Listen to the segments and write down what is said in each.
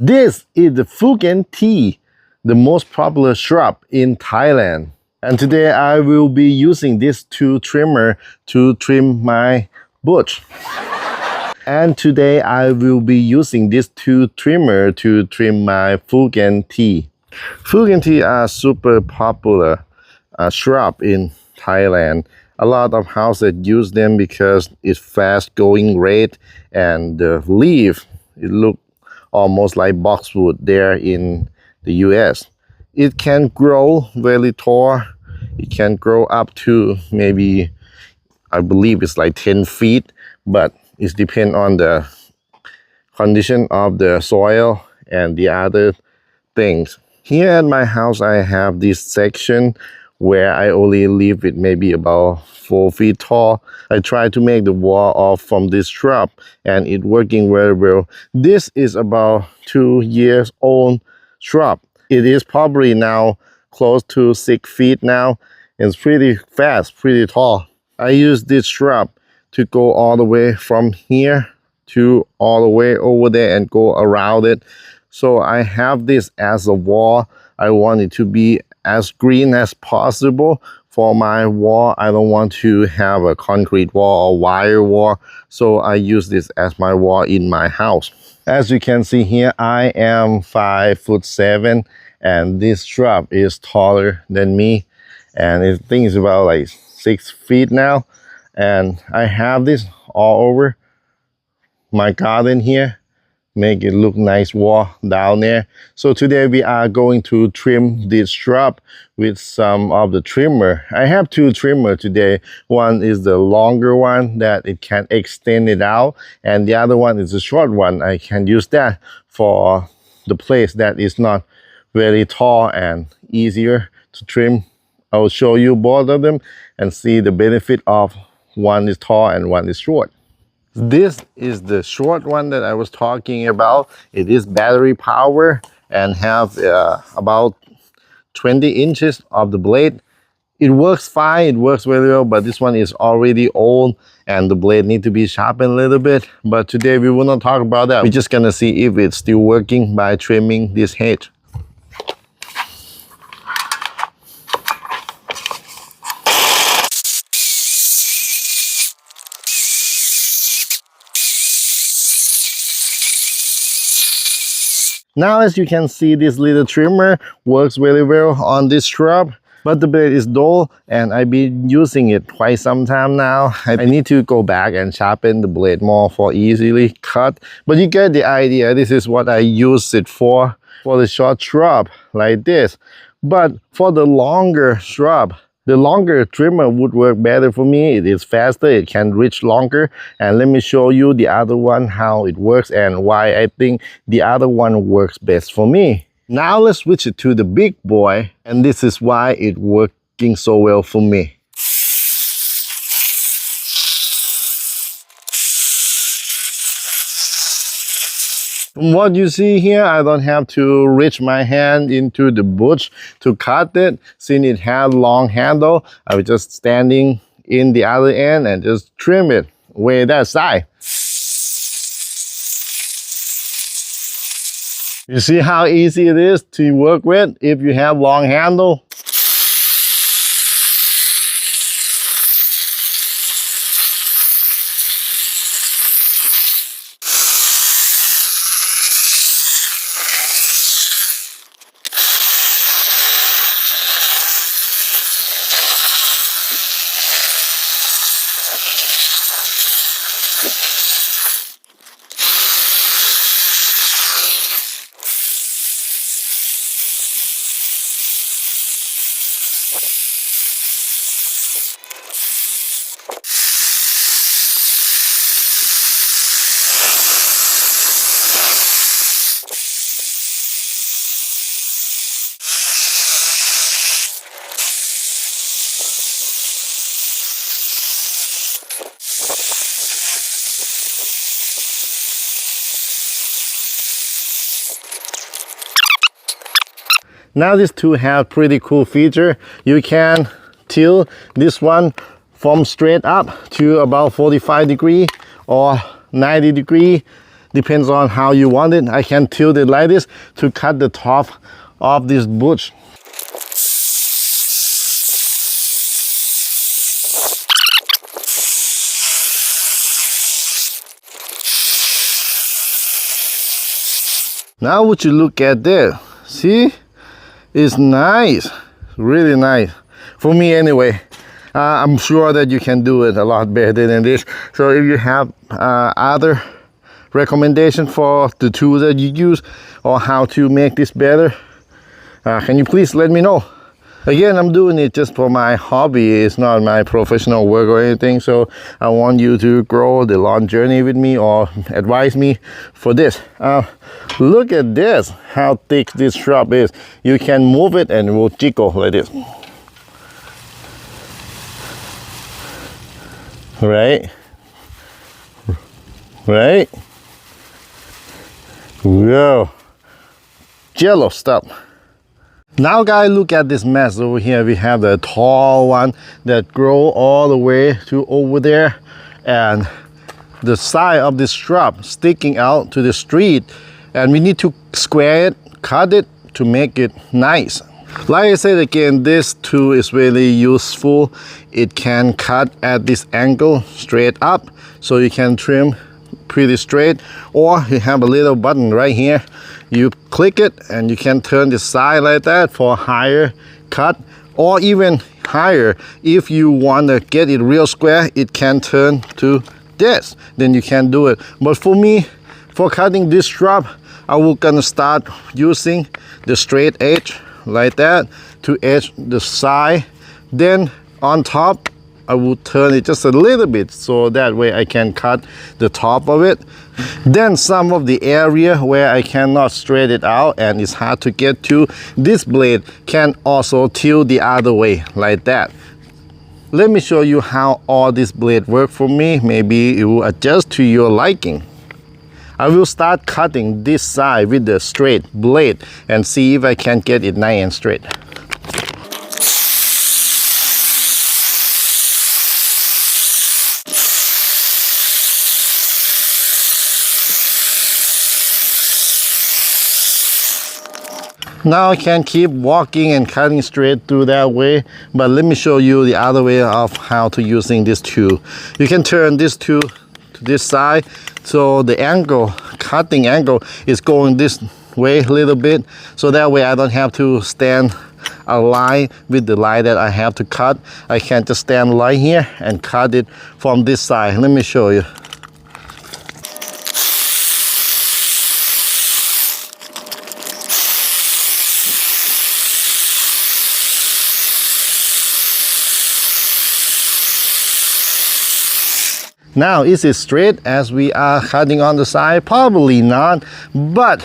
This is the Fukien Tea, the most popular shrub in Thailand. And today I will be using this tool trimmer to trim my bush. And today I will be using this tool trimmer to trim my Fukien Tea. Fukien Tea are super popular shrub in Thailand. A lot of houses use them because it's fast going red and the leaf, it looks almost like boxwood there in the US. It can grow very tall. It can grow up to maybe, I believe it's like 10 feet, but it depends on the condition of the soil and the other things. Here at my house, I have this section where I only leave it maybe about 4 feet tall. I try to make the wall off from this shrub and it's working very well. This is about 2 years old shrub. It is probably now close to 6 feet now. It's pretty fast, pretty tall. I use this shrub to go all the way from here to all the way over there and go around it. So I have this as a wall. I want it to be as green as possible for my wall. I don't want to have a concrete wall or wire wall, so I use this as my wall in my house. As you can see here, I am 5'7", and this shrub is taller than me, and I think it's about like 6 feet now. And I have this all over my garden here, make it look nice wall down there. So today we are going to trim this shrub with some of the trimmer. I have 2 trimmer today. One is the longer one that it can extend it out, and the other one is the short one. I can use that for the place that is not very tall and easier to trim. I'll show you both of them and see the benefit of one is tall and one is short. This is the short one that I was talking about. It is battery power and have about 20 inches of the blade. It works fine, it works very well, but this one is already old and the blade need to be sharpened a little bit. But today we will not talk about that. We're just gonna see if it's still working by trimming this hedge. Now, as you can see, this little trimmer works very well on this shrub, but the blade is dull and I've been using it quite some time now. I need to go back and sharpen the blade more for easily cut, but you get the idea. This is what I use it for the short shrub like this. But for the longer shrub, the longer trimmer would work better for me. It is faster, it can reach longer. And let me show you the other one, how it works and why I think the other one works best for me. Now let's switch it to the big boy. And this is why it's working so well for me. From what you see here, I don't have to reach my hand into the bush to cut it. Since it has long handle, I was just standing in the other end and just trim it way that side. You see how easy it is to work with if you have long handle? Now this tool has pretty cool feature. You can tilt this one from straight up to about 45 degree or 90 degree. depends on how you want it. I can tilt it like this to cut the top of this bush. Now would you look at that? See, it's nice, really nice for me anyway. I'm sure that you can do it a lot better than this. So if you have other recommendation for the tools that you use or how to make this better, can you please let me know? Again, I'm doing it just for my hobby. It's not my professional work or anything. So I want you to grow the lawn journey with me or advise me for this. Look at this, how thick this shrub is. You can move it and it will jiggle like this. Right? Right? Whoa. Jello stuff. Now guys, look at this mess over here. We have the tall one that grow all the way to over there, and the side of this shrub sticking out to the street, and we need to square it, cut it to make it nice. Like I said again, this tool is really useful. It can cut at this angle straight up, so you can trim pretty straight, or you have a little button right here. You click it and you can turn the side like that for a higher cut, or even higher. If you want to get it real square, it can turn to this, then you can do it. But for me, for cutting this shrub, I will gonna start using the straight edge like that to edge the side. Then on top, I will turn it just a little bit so that way I can cut the top of it. Then some of the area where I cannot straight it out and it's hard to get to, this blade can also tilt the other way like that. Let me show you how all this blade work for me. Maybe it will adjust to your liking. I will start cutting this side with the straight blade and see if I can get it nice and straight. Now I can keep walking and cutting straight through that way, but let me show you the other way of how to using this tool. You can turn this tool to this side, so the angle, cutting angle is going this way a little bit, so that way I don't have to stand a line with the line that I have to cut. I can just stand right here and cut it from this side. Let me show you. Now, is it straight as we are cutting on the side? Probably not, but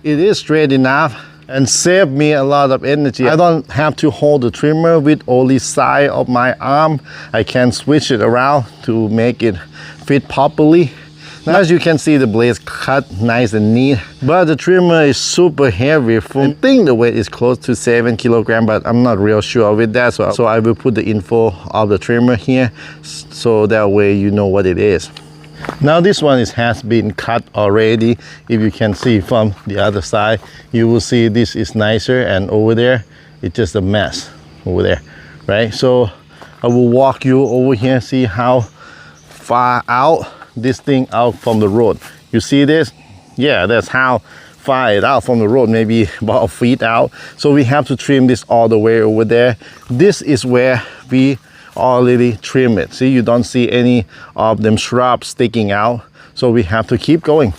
it is straight enough and save me a lot of energy. I don't have to hold the trimmer with only side of my arm. I can switch it around to make it fit properly. Now, as you can see, the blades cut nice and neat, but the trimmer is super heavy. I think the weight is close to 7 kilograms, but I'm not real sure with that. So I will put the info of the trimmer here, so that way you know what it is. Now this one has been cut already. If you can see from the other side, you will see this is nicer, and over there, it's just a mess over there, right? So I will walk you over here, see how far out this thing out from the road. You see this? Yeah, that's how far it out from the road, maybe about a feet out. So we have to trim this all the way over there. This is where we already trim it. See, you don't see any of them shrubs sticking out. So we have to keep going.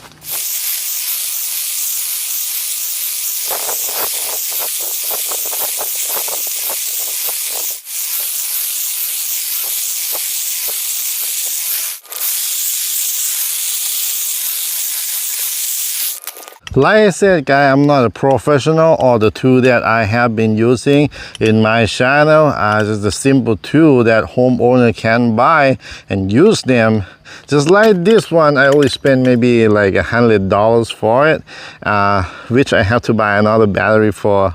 Like I said, guys, I'm not a professional, or the tool that I have been using in my channel is a simple tool that homeowner can buy and use them. Just like this one, I only spent maybe like $100 for it, which I have to buy another battery for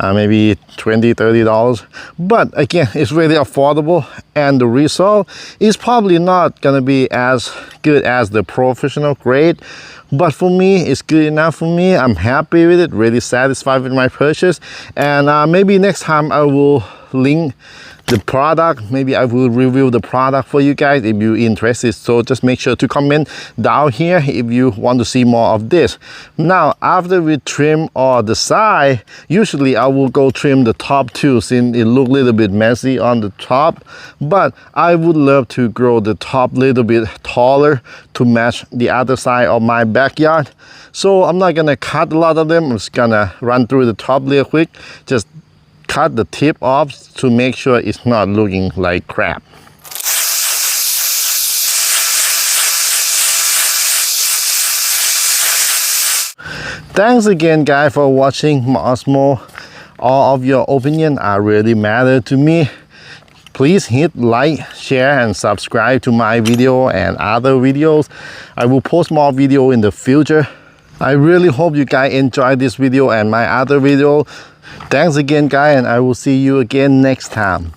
maybe $20-30. But again, it's really affordable, and the result is probably not gonna be as good as the professional grade, but for me it's good enough for me. I'm happy with it, really satisfied with my purchase. And maybe next time I will link the product. Maybe I will review the product for you guys if you're interested. So just make sure to comment down here if you want to see more of this. Now, after we trim all the side, usually I will go trim the top too, since it look a little bit messy on the top. But I would love to grow the top a little bit taller to match the other side of my backyard. So I'm not gonna cut a lot of them. I'm just gonna run through the top real quick. Just cut the tip off to make sure it's not looking like crap. Thanks again guys for watching Mows. All of your opinion are really matter to me. Please hit like, share and subscribe to my video and other videos. I will post more video in the future. I really hope you guys enjoyed this video and my other video. Thanks again guys, and I will see you again next time.